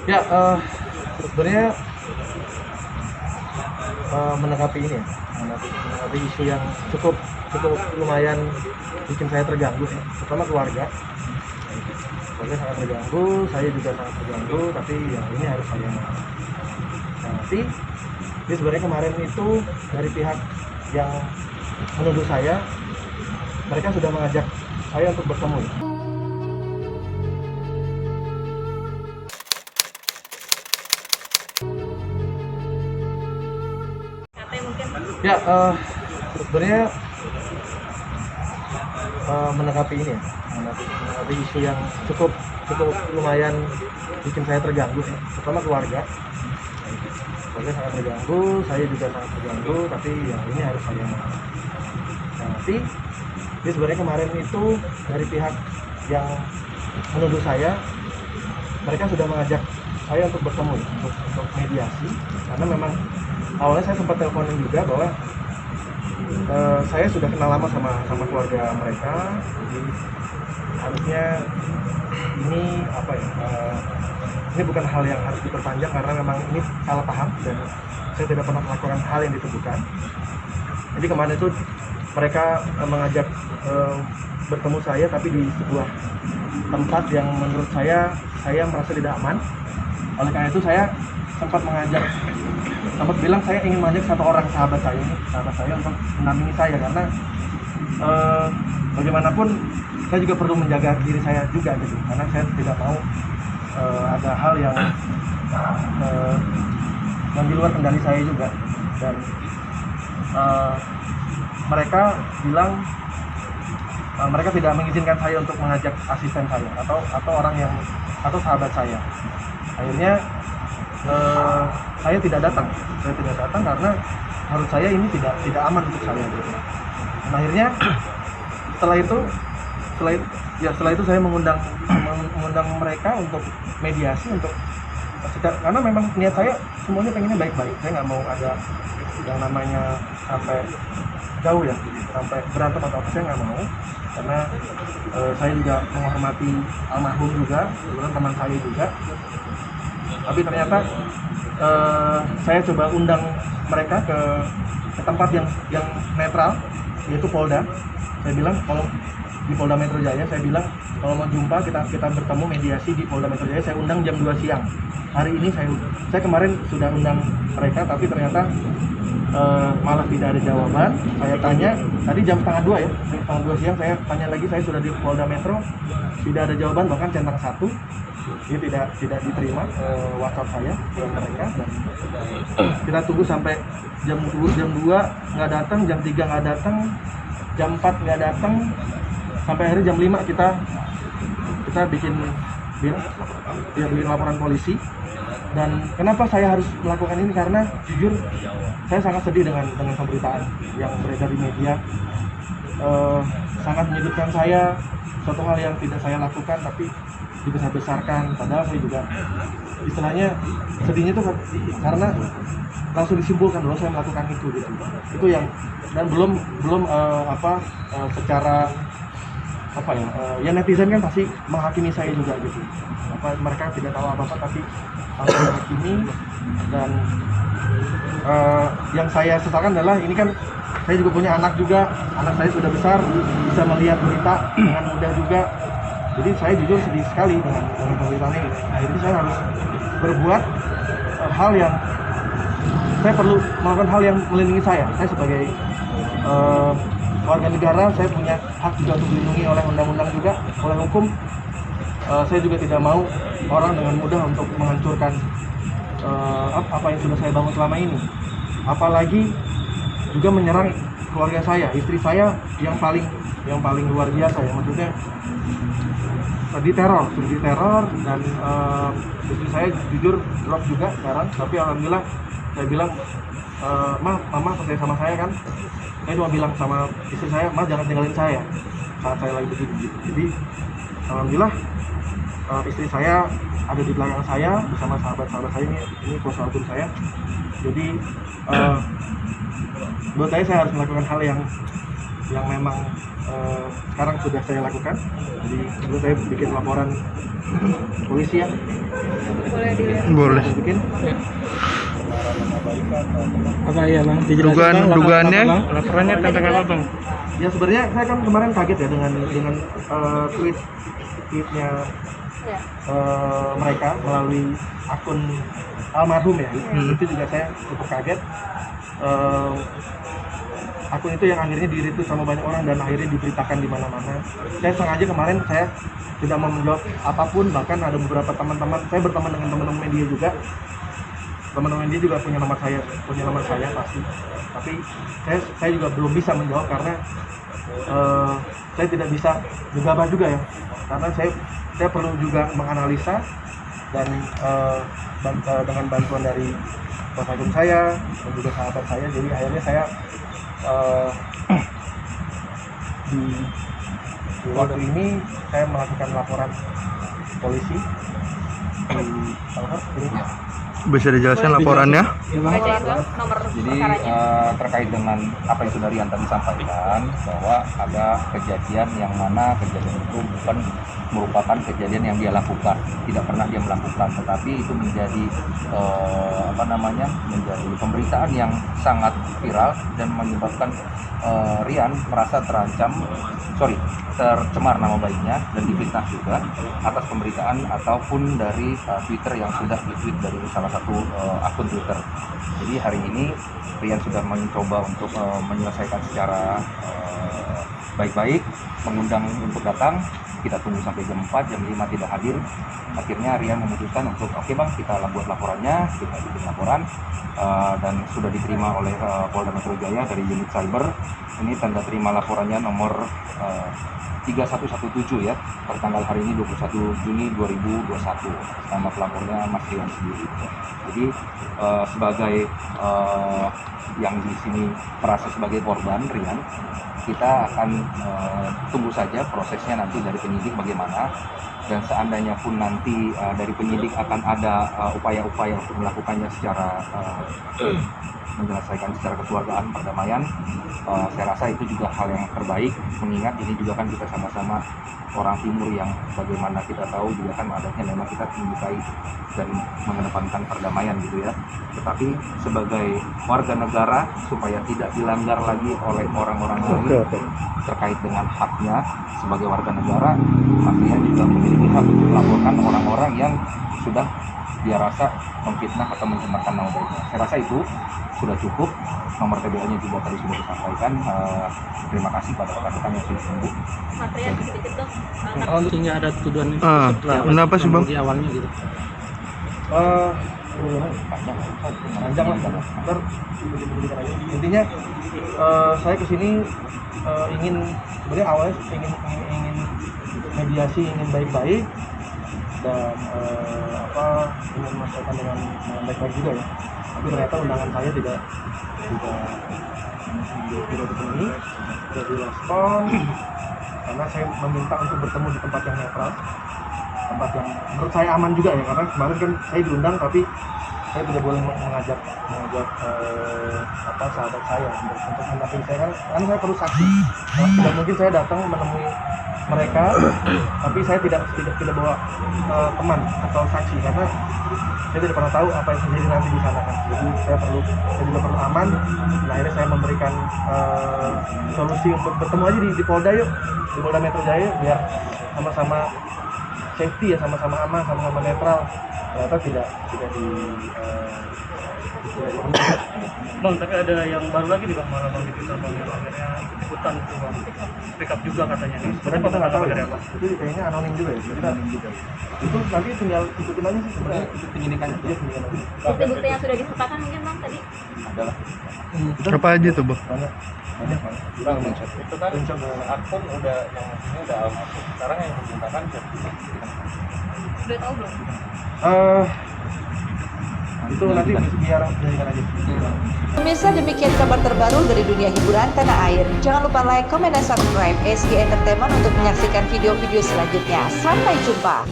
Ya, sebenarnya menanggapi ini ya, menanggapi isu yang cukup cukup lumayan bikin saya terganggu ya. Pertama keluarga sangat terganggu, saya juga sangat terganggu, tapi ya ini harus saya hadapi. Jadi sebenarnya kemarin itu dari pihak yang menuduh saya, mereka sudah mengajak saya untuk bertemu. Ya, sebenarnya menanggapi ini ya, menanggapi isu yang cukup cukup lumayan bikin saya terganggu ya. Pertama keluarga sangat terganggu, saya juga sangat terganggu, tapi ya ini harus saya hadapi. Jadi sebenarnya kemarin itu dari pihak yang menuduh saya, mereka sudah mengajak saya untuk bertemu ya, untuk mediasi, karena memang awalnya saya sempat teleponin juga bahwa saya sudah kenal lama sama keluarga mereka, jadi harusnya ini apa ya, ini bukan hal yang harus diperpanjang karena memang ini salah paham dan saya tidak pernah melakukan hal yang dituduhkan. Jadi kemarin itu mereka mengajak bertemu saya, tapi di sebuah tempat yang menurut saya merasa tidak aman. Oleh karena itu saya sempat bilang saya ingin mengajak satu orang sahabat saya untuk mendampingi saya, karena bagaimanapun saya juga perlu menjaga diri saya juga gitu, karena saya tidak mau ada hal yang di luar kendali saya juga. Dan mereka bilang mereka tidak mengizinkan saya untuk mengajak asisten saya atau orang yang atau sahabat saya. Akhirnya saya tidak datang karena menurut saya ini tidak aman untuk saya gitu. Dan akhirnya setelah itu saya mengundang mereka untuk mediasi, karena memang niat saya semuanya pengennya baik-baik. Saya nggak mau ada yang namanya sampai jauh ya, sampai berantem atau apa, saya nggak mau, karena saya juga menghormati almarhum juga, kebetulan teman saya juga. Tapi ternyata saya coba undang mereka ke tempat yang netral, yaitu Polda. Saya bilang kalau di Polda Metro Jaya, saya bilang kalau mau jumpa kita bertemu mediasi di Polda Metro Jaya. Saya undang jam 2 siang. Hari ini saya kemarin sudah undang mereka, tapi ternyata malah tidak ada jawaban. Saya tanya tadi jam setengah 2 ya, jam setengah 2 siang saya tanya lagi, saya sudah di Polda Metro, tidak ada jawaban, bahkan centang 1. Ini tidak diterima WhatsApp saya ke mereka, dan kita tunggu sampai jam 2 nggak datang, jam 3 nggak datang, jam 4 nggak datang, sampai akhirnya jam 5 kita bikin laporan polisi. Dan kenapa saya harus melakukan ini, karena jujur saya sangat sedih dengan pemberitaan yang beredar di media. Sangat menyudutkan saya, suatu hal yang tidak saya lakukan tapi dibesar-besarkan, padahal saya juga istilahnya sedihnya tuh karena langsung disimpulkan bahwa saya melakukan itu gitu. Itu yang, dan belum secara apa ya, ya netizen kan pasti menghakimi saya juga gitu. Mereka tidak tahu apa-apa tapi langsung menghakimi. Dan yang saya sesalkan adalah ini kan saya juga punya anak juga, anak saya sudah besar, bisa melihat berita dengan mudah juga. Jadi saya jujur sedih sekali dengan pemberitaan ini. Akhirnya saya harus berbuat hal yang saya perlu melakukan, hal yang melindungi saya. Saya sebagai warga negara, saya punya hak juga untuk dilindungi oleh undang-undang juga, oleh hukum. Saya juga tidak mau orang dengan mudah untuk menghancurkan apa yang sudah saya bangun selama ini. Apalagi juga menyerang keluarga saya, istri saya yang paling luar biasa ya, maksudnya diteror, dan istri saya jujur drop juga sekarang. Tapi alhamdulillah saya bilang, mama percaya sama saya kan. Saya cuma bilang sama istri saya, ma jangan tinggalin saya saat saya lagi begini. Jadi alhamdulillah istri saya ada di belakang saya bersama sahabat-sahabat saya, ini kuasa hukum saya. Jadi buat saya harus melakukan hal yang yang memang sekarang sudah saya lakukan. Jadi dulu saya bikin laporan polisi ya. Boleh. Bikin. Apa ya bang? Dijelasin, Bang, Dugaannya? laporannya tentang apa bang? Ya sebenarnya saya kan kemarin kaget ya dengan tweetnya mereka melalui akun almarhum ya. Itu juga saya cukup kaget. Akun itu yang akhirnya di-retweet sama banyak orang dan akhirnya diberitakan di mana-mana. Saya sengaja kemarin saya tidak mau menjawab apapun, bahkan ada beberapa teman-teman saya berteman dengan teman-teman media juga. Teman-teman media juga punya nomor saya pasti. Tapi saya juga belum bisa menjawab karena saya tidak bisa gegabah juga ya. Karena saya perlu juga menganalisa dan dengan bantuan dari kuasa hukum saya dan juga sahabat saya, jadi akhirnya saya di waktu ini saya melakukan laporan polisi di ini. Bisa dijelaskan laporannya? Jadi terkait dengan apa yang sudah Rian tadi sampaikan, bahwa ada kejadian yang mana kejadian itu bukan merupakan kejadian yang dia lakukan, tidak pernah dia melakukan, tetapi itu menjadi menjadi pemberitaan yang sangat viral dan menyebabkan Rian merasa tercemar nama baiknya dan difitnah juga atas pemberitaan ataupun dari Twitter yang sudah di-tweet dari salah satu akun Twitter. Jadi hari ini Rian sudah mencoba untuk menyelesaikan secara baik-baik, mengundang untuk datang. Kita tunggu sampai jam 4, jam 5 tidak hadir. Akhirnya Rian memutuskan untuk oke bang, kita buat laporannya, kita bikin laporan dan sudah diterima oleh Polda Metro Jaya dari unit cyber. Ini tanda terima laporannya nomor 3117 ya, per tanggal hari ini 21 Juni 2021. Nama pelapornya Mas Rian sendiri. Jadi sebagai yang di sini merasa sebagai korban Rian, kita akan tunggu saja prosesnya nanti dari penyidik bagaimana, dan seandainya pun nanti dari penyidik akan ada upaya-upaya untuk melakukannya secara menyelesaikan secara kekeluargaan, perdamaian, saya rasa itu juga hal yang terbaik, mengingat ini juga kan kita sama-sama orang timur yang bagaimana kita tahu juga kan adanya memang kita menyukai dan mengedepankan perdamaian gitu ya. Tetapi sebagai warga negara supaya tidak dilanggar lagi oleh orang-orang lain terkait dengan haknya sebagai warga negara, artinya juga memiliki hak untuk melaporkan orang-orang yang sudah dia rasa memfitnah atau mencemarkan nama baiknya. Saya rasa itu sudah cukup. Nomor TBA-nya juga tadi sudah disampaikan. Terima kasih pada rekan-rekan yang sudah menunggu. Sehingga ada tuduhan itu kenapa sih bang? di awalnya gitu. Panjang lah. Ntar intinya saya kesini ingin sebenarnya awalnya ingin mediasi, ingin baik-baik dan ingin menyelesaikan dengan baik-baik juga ya. Tapi ternyata undangan saya tidak dipenuhi, tidak direspon karena saya meminta untuk bertemu di tempat yang netral, tempat yang menurut saya aman juga ya, karena kemarin kan saya diundang tapi saya tidak boleh mengajak sahabat saya untuk mendampingi saya, kan saya perlu saksi. Tidak mungkin saya datang menemui mereka tapi saya tidak bawa teman atau saksi karena saya tidak pernah tahu apa yang terjadi nanti di sana kan. Jadi saya juga perlu aman. Nah, akhirnya saya memberikan solusi untuk bertemu aja di Polda yuk, di Polda Metro Jaya biar sama-sama safety ya, sama-sama aman, sama-sama netral. Ternyata tidak di Bang, tapi ada yang baru lagi nih bang, malah bang di Twitter bang yang akhirnya ikut-ikutan tuh bang, pick up juga katanya. sebenarnya kita nggak tahu ya, itu kayaknya anonim juga ya. Itu nanti tinggal ikutin aja sih sebenarnya, itu penyidikan aja. Bukti-bukti yang sudah disertakan mungkin bang tadi Adalah Apa aja tuh bang? banyak bang, itu kan akun udah yang ini udah almarhum, sekarang yang menggunakan udah tahu belum? itu nanti biar jadikan aja. Pemirsa, demikian kabar terbaru dari dunia hiburan tanah air. Jangan lupa like, comment, dan subscribe SG Entertainment untuk menyaksikan video-video selanjutnya. Sampai jumpa.